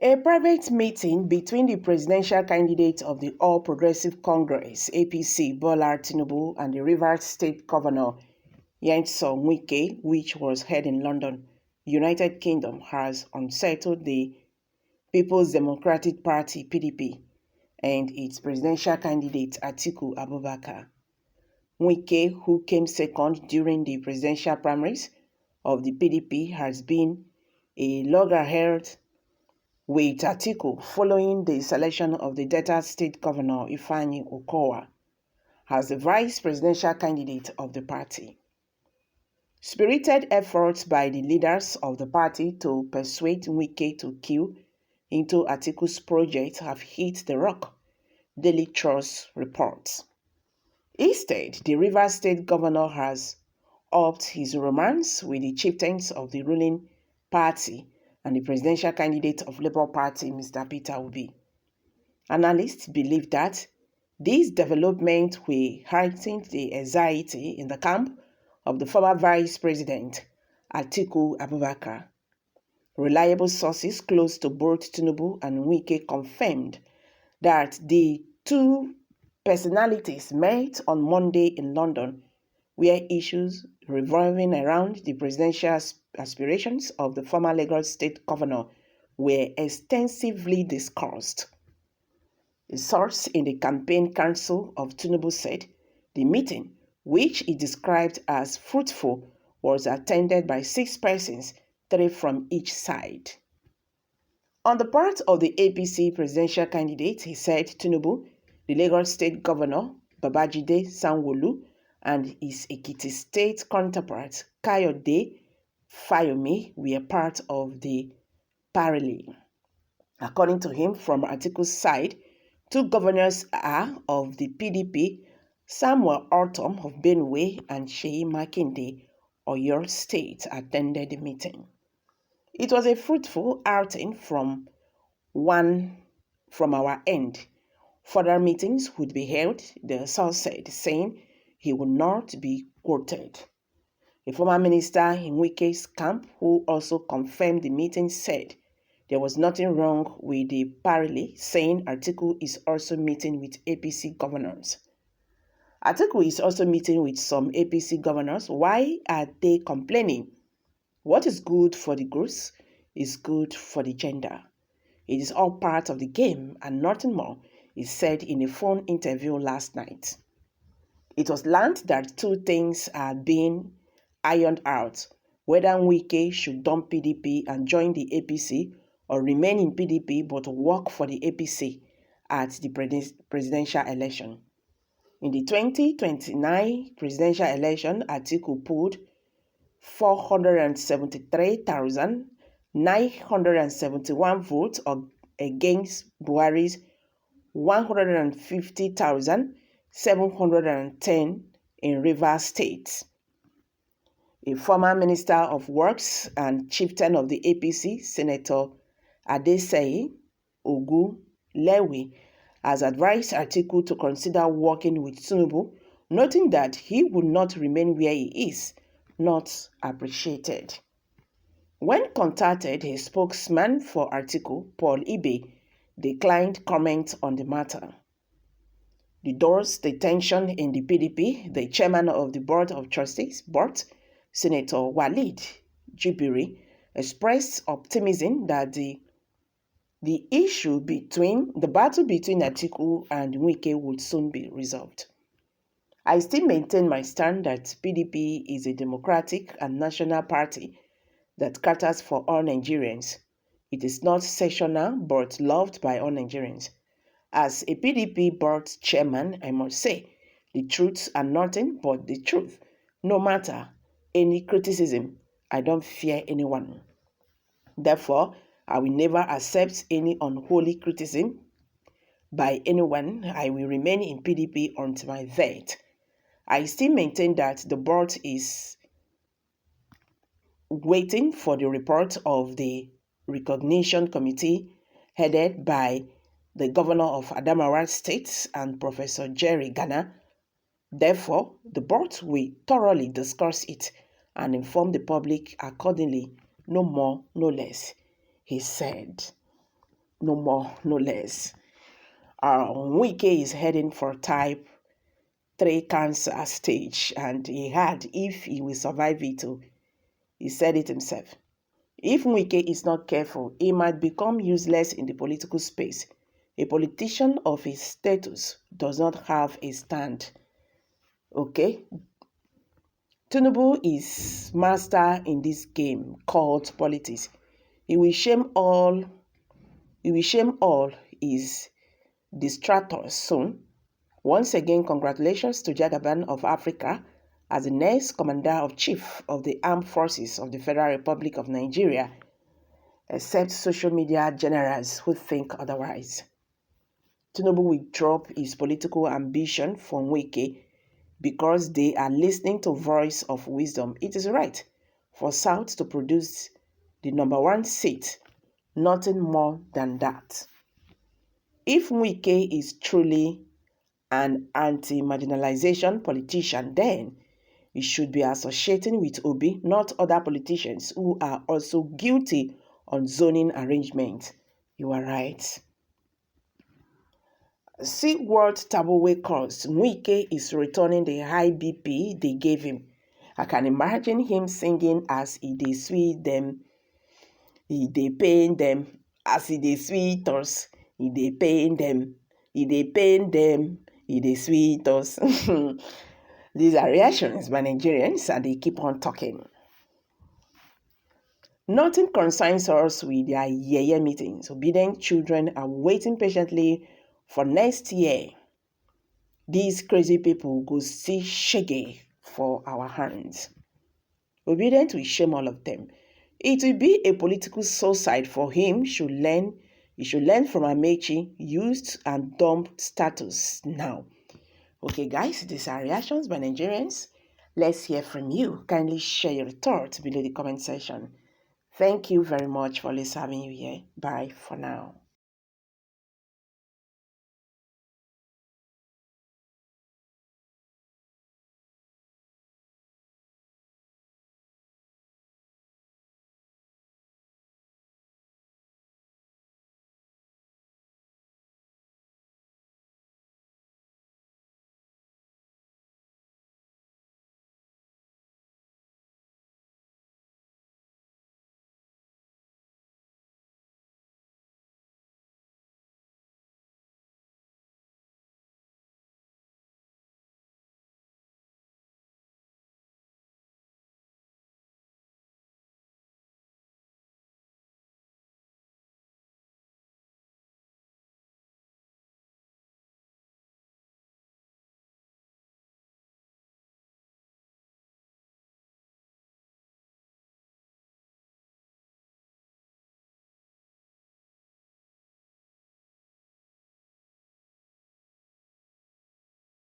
A private meeting between the presidential candidate of the All Progressive Congress (APC) Bola Tinubu and the Rivers State Governor Wike, which was held in London, United Kingdom, has unsettled the People's Democratic Party (PDP) and its presidential candidate Atiku Abubakar. Wike, who came second during the presidential primaries of the PDP, has been a loggerhead with Atiku following the selection of the Delta State Governor Ifeanyi Okowa as the vice presidential candidate of the party. Spirited efforts by the leaders of the party to persuade Wike to queue into Atiku's project have hit the rock, Daily Trust reports. Instead, the Rivers State Governor has upped his romance with the chieftains of the ruling party and the presidential candidate of Labour Party, Mr. Peter Obi. Analysts believe that this development will heighten the anxiety in the camp of the former Vice President, Atiku Abubakar. Reliable sources close to both Tinubu and Wike confirmed that the two personalities met on Monday in London, where issues revolving around the presidential aspirations of the former Lagos State Governor were extensively discussed. A source in the campaign council of Tinubu said the meeting, which he described as fruitful, was attended by 6 persons, 3 from each side. On the part of the APC presidential candidate, he said Tinubu, the Lagos State Governor Babajide Sanwo-Olu, and his Ekiti State counterpart Kayode Fayomi were part of the parley. According to him, from Atiku's side, 2 governors are of the PDP, Samuel Ortom of Benue and Seyi Makinde of Oyo State attended the meeting. It was a fruitful outing from our end. Further meetings would be held, the source said, saying he would not be quoted. A former minister in Wike's camp, who also confirmed the meeting, said there was nothing wrong with the parley, saying Atiku is also meeting with APC governors. Atiku is also meeting with some APC governors. Why are they complaining? What is good for the goose is good for the gander. It is all part of the game and nothing more, he said in a phone interview last night. It was learned that 2 things are being ironed out, whether Wike should dump PDP and join the APC or remain in PDP but work for the APC at the presidential election. In the 2029 presidential election, Atiku pulled 473,971 votes against Buhari's 150,710 in Rivers State. A former Minister of Works and chieftain of the APC, Senator Adeseyi Ogunlewe, has advised Atiku to consider working with Tinubu, noting that he would not remain where he is, not appreciated. When contacted, his spokesman for Atiku, Paul Ibe, declined comment on the matter. The doors detention in the PDP, the chairman of the Board of Trustees, Board, Senator Walid Jibiri, expressed optimism that the battle between Atiku and Wike would soon be resolved. I still maintain my stand that PDP is a democratic and national party that caters for all Nigerians. It is not sectional but loved by all Nigerians. As a PDP board chairman, I must say the truth and nothing but the truth. No matter any criticism, I don't fear anyone. Therefore, I will never accept any unholy criticism by anyone. I will remain in PDP until my death. I still maintain that the board is waiting for the report of the recognition committee headed by the governor of Adamawa State and Professor Jerry Gana. Therefore, the board will thoroughly discuss it and inform the public accordingly, no more, no less, he said. no more, no less. Wike is heading for type 3 cancer stage, and if he will survive it, he said it himself. If Wike is not careful, he might become useless in the political space. A politician of his status does not have a stand. Okay? Tinubu is master in this game called politics. He will shame all his distractors soon. Once again, congratulations to Jagaban of Africa as the next Commander-in-Chief of the Armed Forces of the Federal Republic of Nigeria, except social media generals who think otherwise. Tinubu will drop his political ambition from Wike because they are listening to voice of wisdom. It is right for South to produce the #1 seat, nothing more than that. If Wike is truly an anti-marginalization politician, then he should be associating with Obi, not other politicians who are also guilty on zoning arrangements. You are right. See what Tabowe caused. Wike is returning the high BP they gave him. I can imagine him singing as he dey sweet them, he dey pain them, as he dey sweet us, he dey pain them, he dey pain them, he dey sweet us. These are reactions by Nigerians, and they keep on talking. Nothing concerns us with their yeye meetings. Obedient children are waiting patiently for next year. These crazy people go see shege for our hands. Obedient will shame all of them. It will be a political suicide for him. He should learn from Amechi, used and dumped status now. Okay, guys, these are reactions by Nigerians. Let's hear from you. Kindly share your thoughts below the comment section. Thank you very much for having you here. Bye for now.